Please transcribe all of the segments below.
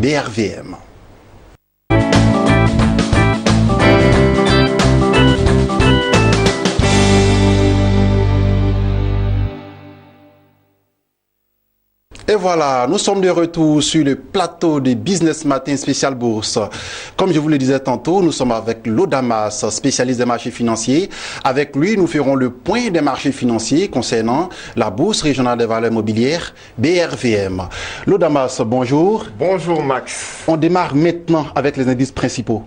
BRVM. Et voilà, nous sommes de retour sur le plateau de Business Matin spécial bourse. Comme je vous le disais tantôt, nous sommes avec Lodamas, spécialiste des marchés financiers. Avec lui, nous ferons le point des marchés financiers concernant la Bourse régionale des valeurs mobilières, BRVM. Lodamas, bonjour. Bonjour Max. On démarre maintenant avec les indices principaux.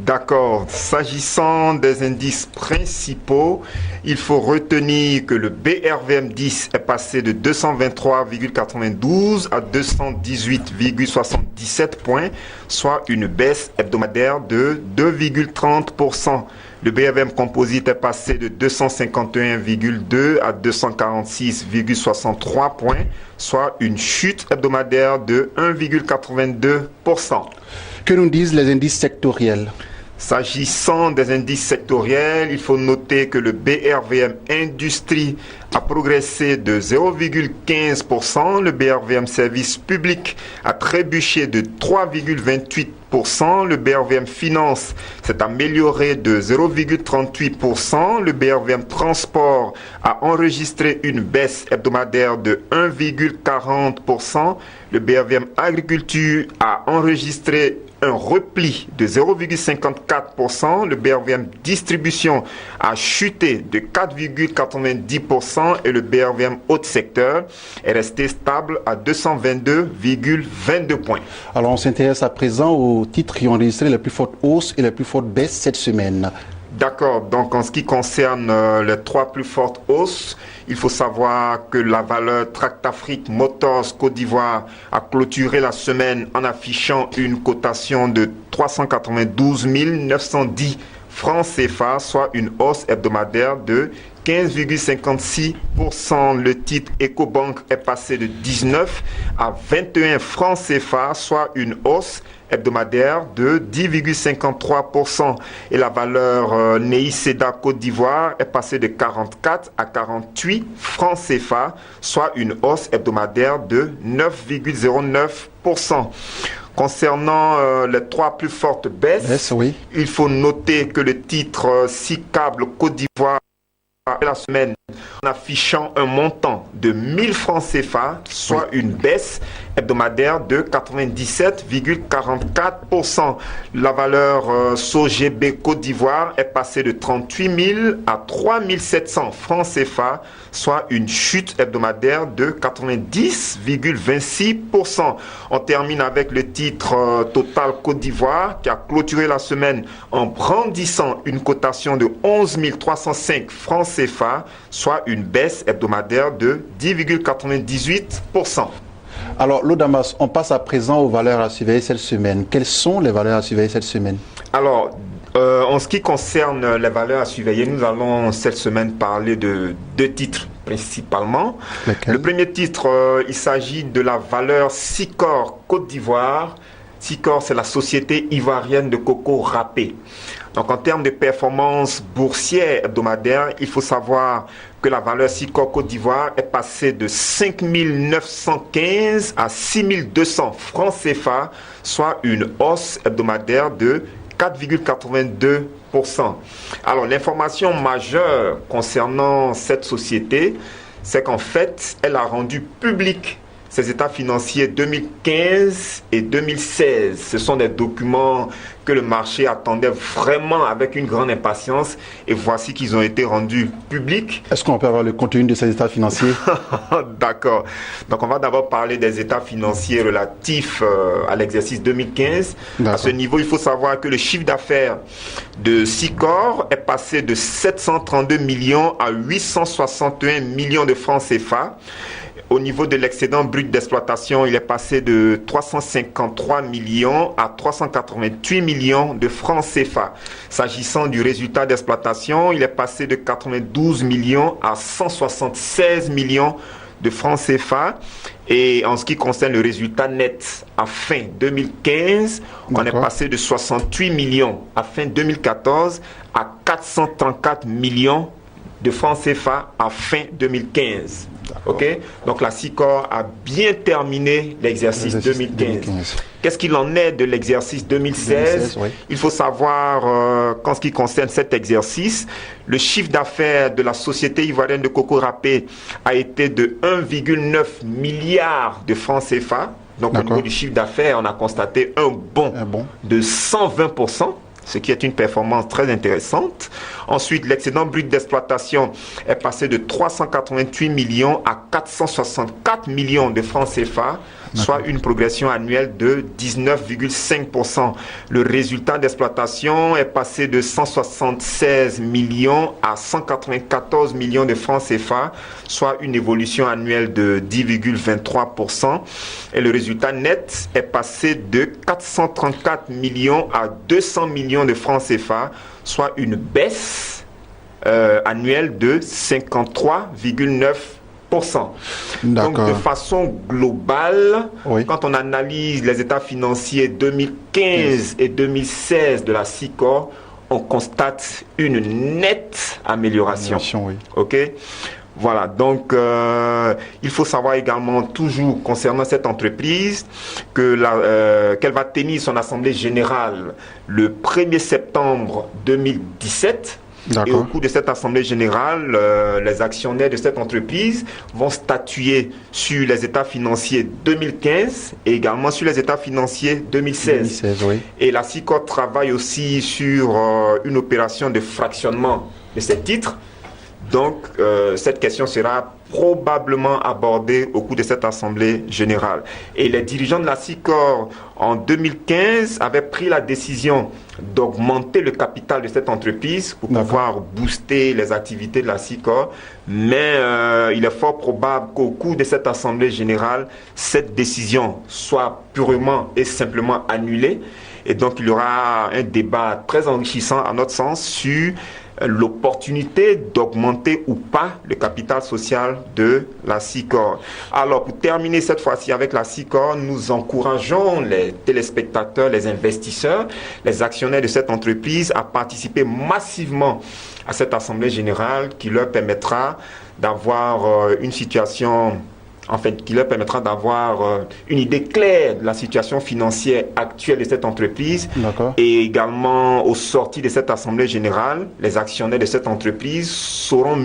D'accord. S'agissant des indices principaux, il faut retenir que le BRVM 10 est passé de 223,92 à 218,77 points, soit une baisse hebdomadaire de 2,30%. Le BRVM Composite est passé de 251,2 à 246,63 points, soit une chute hebdomadaire de 1,82%. Que nous disent les indices sectoriels? S'agissant des indices sectoriels, il faut noter que le BRVM Industrie a progressé de 0,15%, le BRVM Service Public a trébuché de 3,28%, le BRVM Finance s'est amélioré de 0,38%, le BRVM Transport a enregistré une baisse hebdomadaire de 1,40%, le BRVM Agriculture a enregistré un repli de 0,54%, le BRVM Distribution a chuté de 4,90% et le BRVM Haute Secteur est resté stable à 222,22 points. Alors on s'intéresse à présent aux titres qui ont enregistré les plus fortes hausses et les plus fortes baisses cette semaine. D'accord, donc en ce qui concerne les trois plus fortes hausses, il faut savoir que la valeur Tractafrique Motors Côte d'Ivoire a clôturé la semaine en affichant une cotation de 392 910 francs CFA, soit une hausse hebdomadaire de 15,56%. Le titre Ecobank est passé de 19 à 21 francs CFA, soit une hausse hebdomadaire de 10,53%. Et la valeur Neiceda Côte d'Ivoire est passée de 44 à 48 francs CFA, soit une hausse hebdomadaire de 9,09%. Concernant les trois plus fortes baisses, oui. Il faut noter que le titre Sicable Côte d'Ivoire la semaine en affichant un montant de 1000 francs CFA, soit une baisse hebdomadaire de 97,44%. La valeur SOGB Côte d'Ivoire est passée de 38 000 à 3 700 francs CFA, soit une chute hebdomadaire de 90,26%. On termine avec le titre Total Côte d'Ivoire qui a clôturé la semaine en brandissant une cotation de 11 305 francs CFA, soit une baisse hebdomadaire de 10,98%. Alors, Lodamas, on passe à présent aux valeurs à surveiller cette semaine. Quelles sont les valeurs à surveiller cette semaine? Alors, en ce qui concerne les valeurs à surveiller, nous allons cette semaine parler de deux titres principalement. Lesquels? Le premier titre, il s'agit de la valeur Sicor Côte d'Ivoire. Sicor, c'est la société ivoirienne de coco râpé. Donc, en termes de performance boursière hebdomadaire, il faut savoir que la valeur Sicor Côte d'Ivoire est passée de 5 915 à 6 200 francs CFA, soit une hausse hebdomadaire de 4,82%. Alors, l'information majeure concernant cette société, c'est qu'en fait, elle a rendu public ses états financiers 2015 et 2016. Ce sont des documents que le marché attendait vraiment avec une grande impatience et voici qu'ils ont été rendus publics. Est-ce qu'on peut avoir le contenu de ces états financiers? D'accord. Donc on va d'abord parler des états financiers relatifs à l'exercice 2015. D'accord. À ce niveau, il faut savoir que le chiffre d'affaires de Sicor est passé de 732 millions à 861 millions de francs CFA. Au niveau de l'excédent brut d'exploitation, il est passé de 353 millions à 388 millions de francs CFA. S'agissant du résultat d'exploitation, il est passé de 92 millions à 176 millions de francs CFA. Et en ce qui concerne le résultat net à fin 2015, on est passé de 68 millions à fin 2014 à 434 millions de francs CFA à fin 2015. Okay? Donc la SICOR a bien terminé l'exercice 2015. Qu'est-ce qu'il en est de l'exercice 2016? Oui. Il faut savoir qu'en ce qui concerne cet exercice, le chiffre d'affaires de la société ivoirienne de coco râpé a été de 1,9 milliard de francs CFA. Donc au niveau du chiffre d'affaires, on a constaté un bond de 120%. Ce qui est une performance très intéressante. Ensuite, l'excédent brut d'exploitation est passé de 388 millions à 464 millions de francs CFA, soit une progression annuelle de 19,5%. Le résultat d'exploitation est passé de 176 millions à 194 millions de francs CFA, soit une évolution annuelle de 10,23%. Et le résultat net est passé de 434 millions à 200 millions de francs CFA, soit une baisse annuelle de 53,9%. Donc, de façon globale, quand on analyse les états financiers 2015 et 2016 de la SICOR, on constate une nette amélioration. OK? Voilà, donc il faut savoir également, toujours concernant cette entreprise, qu'elle va tenir son assemblée générale le 1er septembre 2017. Et au cours de cette assemblée générale, les actionnaires de cette entreprise vont statuer sur les états financiers 2015 et également sur les états financiers 2016. Et la SICOR travaille aussi sur une opération de fractionnement de ces titres. Donc, cette question sera probablement abordée au cours de cette assemblée générale. Et les dirigeants de la SICOR, en 2015, avaient pris la décision d'augmenter le capital de cette entreprise pour pouvoir booster les activités de la SICOR. Mais il est fort probable qu'au cours de cette assemblée générale, cette décision soit purement et simplement annulée. Et donc, il y aura un débat très enrichissant, à notre sens, sur l'opportunité d'augmenter ou pas le capital social de la SICOR. Alors, pour terminer cette fois-ci avec la SICOR, nous encourageons les téléspectateurs, les investisseurs, les actionnaires de cette entreprise à participer massivement à cette assemblée générale qui leur permettra d'avoir une situation, qui leur permettra d'avoir une idée claire de la situation financière actuelle de cette entreprise. Et également, au sorti de cette assemblée générale, les actionnaires de cette entreprise auront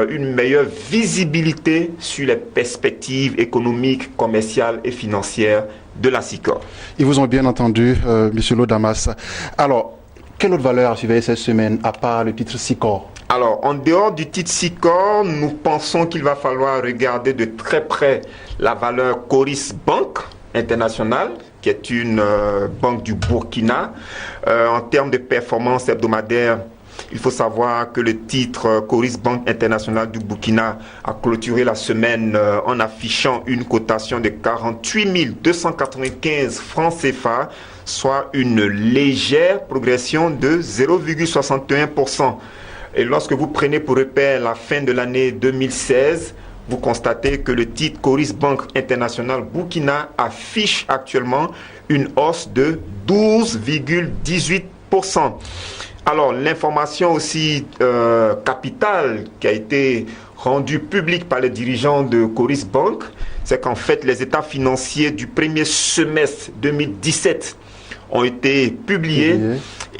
une meilleure visibilité sur les perspectives économiques, commerciales et financières de la SICOR. Ils vous ont bien entendu, M. Lodamas. Alors, quelle autre valeur a surveillé cette semaine, à part le titre SICOR? Alors, en dehors du titre SICOR, nous pensons qu'il va falloir regarder de très près la valeur Coris Bank International, qui est une banque du Burkina. En termes de performance hebdomadaire, il faut savoir que le titre Coris Bank International du Burkina a clôturé la semaine en affichant une cotation de 48 295 francs CFA, soit une légère progression de 0,61%. Et lorsque vous prenez pour repère la fin de l'année 2016, vous constatez que le titre Coris Bank International Burkina affiche actuellement une hausse de 12,18%. Alors, l'information aussi capitale qui a été rendue publique par les dirigeants de Coris Bank, c'est qu'en fait, les états financiers du premier semestre 2017 ont été publiés.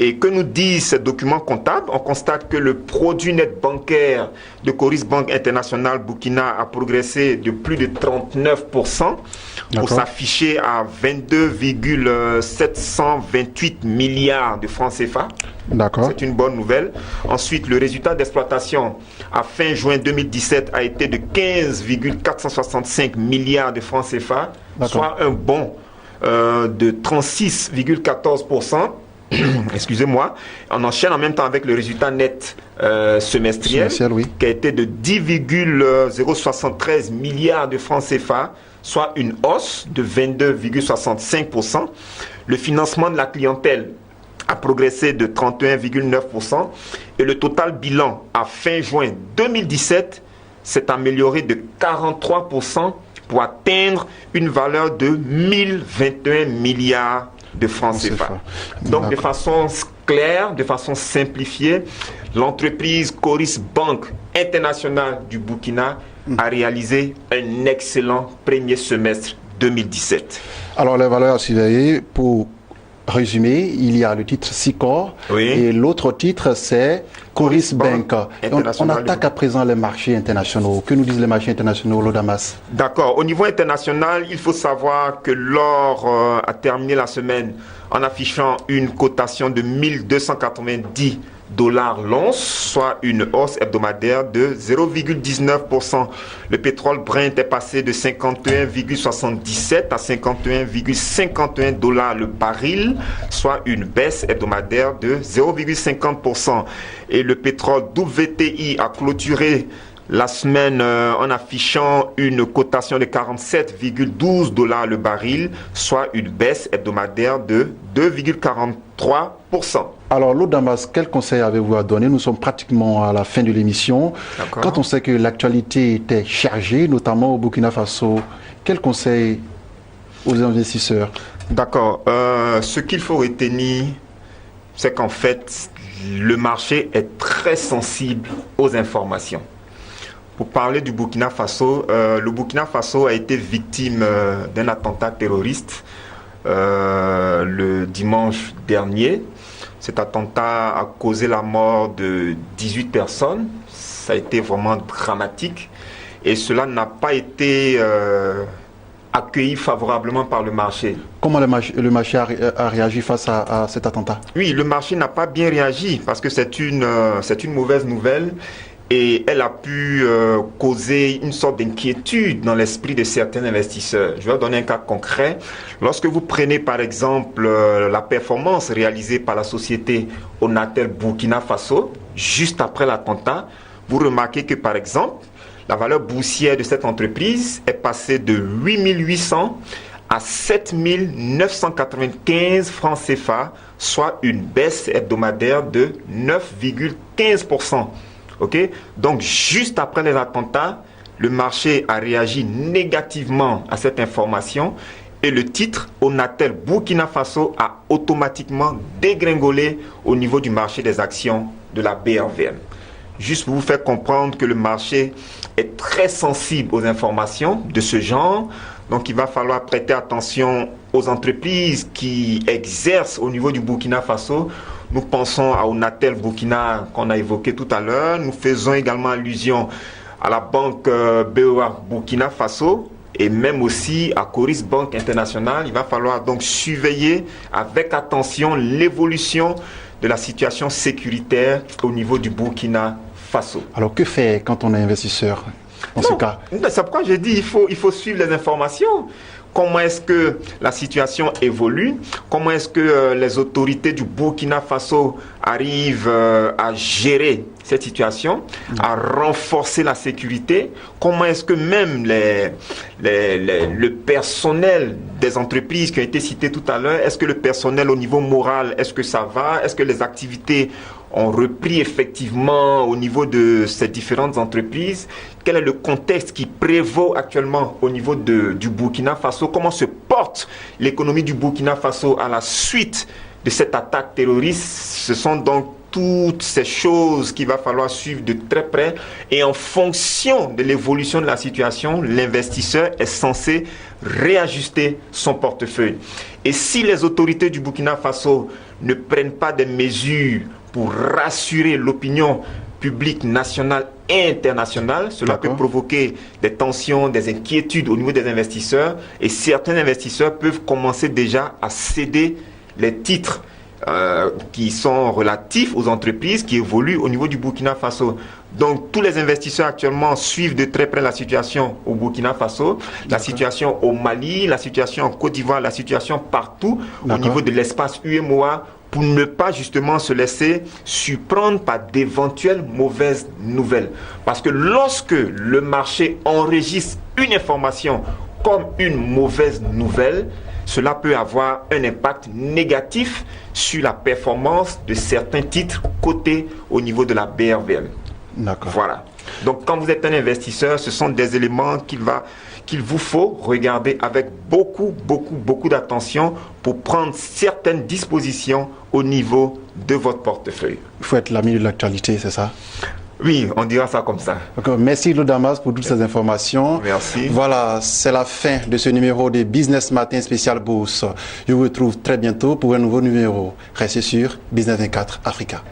Et que nous disent ces documents comptables? On constate que le produit net bancaire de Coris Bank International Burkina a progressé de plus de 39% pour s'afficher à 22,728 milliards de francs CFA. C'est une bonne nouvelle. Ensuite, le résultat d'exploitation à fin juin 2017 a été de 15,465 milliards de francs CFA, soit un bond de 36,14%. Excusez-moi. On enchaîne en même temps avec le résultat net semestriel qui a été de 10,073 milliards de francs CFA, soit une hausse de 22,65%. Le financement de la clientèle a progressé de 31,9% et le total bilan à fin juin 2017 s'est amélioré de 43% pour atteindre une valeur de 1021 milliards de francs CFA. Donc, de façon claire, de façon simplifiée, l'entreprise Coris Bank International du Burkina a réalisé un excellent premier semestre 2017. Alors, les valeurs à surveiller, pour résumer, il y a le titre SICOR et l'autre titre, c'est Coris Bank. On attaque à présent les marchés internationaux. Que nous disent les marchés internationaux, Lodamas? D'accord. Au niveau international, il faut savoir que l'or a terminé la semaine en affichant une cotation de 1290 $ l'once, soit une hausse hebdomadaire de 0,19%. Le pétrole Brent est passé de 51,77 à 51,51 $ le baril, soit une baisse hebdomadaire de 0,50%. Et le pétrole WTI a clôturé la semaine en affichant une cotation de 47,12 $ le baril, soit une baisse hebdomadaire de 2,43%. Alors, Lodamas, quel conseil avez-vous à donner? Nous sommes pratiquement à la fin de l'émission. Quand on sait que l'actualité était chargée, notamment au Burkina Faso, quel conseil aux investisseurs? D'accord. Ce qu'il faut retenir, c'est qu'en fait, le marché est très sensible aux informations. Pour parler du Burkina Faso, le Burkina Faso a été victime d'un attentat terroriste le dimanche dernier. Cet attentat a causé la mort de 18 personnes. Ça a été vraiment dramatique. Et cela n'a pas été accueilli favorablement par le marché. Comment le marché a réagi face à cet attentat? Oui, le marché n'a pas bien réagi parce que c'est une mauvaise nouvelle. Et elle a pu causer une sorte d'inquiétude dans l'esprit de certains investisseurs. Je vais vous donner un cas concret. Lorsque vous prenez par exemple la performance réalisée par la société Onatel Burkina Faso, juste après l'attentat, vous remarquez que par exemple, la valeur boursière de cette entreprise est passée de 8 800 à 7 995 francs CFA, soit une baisse hebdomadaire de 9,15%. Okay? Donc, juste après les attentats, le marché a réagi négativement à cette information et le titre Onatel Burkina Faso a automatiquement dégringolé au niveau du marché des actions de la BRVM. Juste pour vous faire comprendre que le marché est très sensible aux informations de ce genre. Donc, il va falloir prêter attention aux entreprises qui exercent au niveau du Burkina Faso. Nous pensons à Onatel Burkina qu'on a évoqué tout à l'heure. Nous faisons également allusion à la banque BOA Burkina Faso et même aussi à Coris Bank International. Il va falloir donc surveiller avec attention l'évolution de la situation sécuritaire au niveau du Burkina Faso. Alors que faire quand on est investisseur dans ce cas? C'est pourquoi j'ai dit il faut suivre les informations. Comment est-ce que la situation évolue? Comment est-ce que les autorités du Burkina Faso arrivent à gérer cette situation, à renforcer la sécurité? Comment est-ce que même le personnel des entreprises qui ont été citées tout à l'heure, est-ce que le personnel au niveau moral, est-ce que ça va? Est-ce que les activités ont repris effectivement au niveau de ces différentes entreprises? Quel est le contexte qui prévaut actuellement au niveau du Burkina Faso? Comment se porte l'économie du Burkina Faso à la suite de cette attaque terroriste? Ce sont donc toutes ces choses qu'il va falloir suivre de très près et en fonction de l'évolution de la situation, l'investisseur est censé réajuster son portefeuille. Et si les autorités du Burkina Faso ne prennent pas des mesures pour rassurer l'opinion publique nationale et internationale, cela peut provoquer des tensions, des inquiétudes au niveau des investisseurs et certains investisseurs peuvent commencer déjà à céder les titres qui sont relatifs aux entreprises qui évoluent au niveau du Burkina Faso. Donc tous les investisseurs actuellement suivent de très près la situation au Burkina Faso, la situation au Mali, la situation en Côte d'Ivoire, la situation partout au niveau de l'espace UEMOA pour ne pas justement se laisser surprendre par d'éventuelles mauvaises nouvelles. Parce que lorsque le marché enregistre une information comme une mauvaise nouvelle, cela peut avoir un impact négatif sur la performance de certains titres cotés au niveau de la BRVM. D'accord. Voilà. Donc quand vous êtes un investisseur, ce sont des éléments qu'il qu'il vous faut regarder avec beaucoup d'attention pour prendre certaines dispositions au niveau de votre portefeuille. Il faut être l'ami de l'actualité, c'est ça? Oui, on dira ça comme ça. Merci Claude Damas pour toutes ces informations. Merci. Voilà, c'est la fin de ce numéro de Business Matin spécial Bourse. Je vous retrouve très bientôt pour un nouveau numéro. Restez sur Business 24 Africa.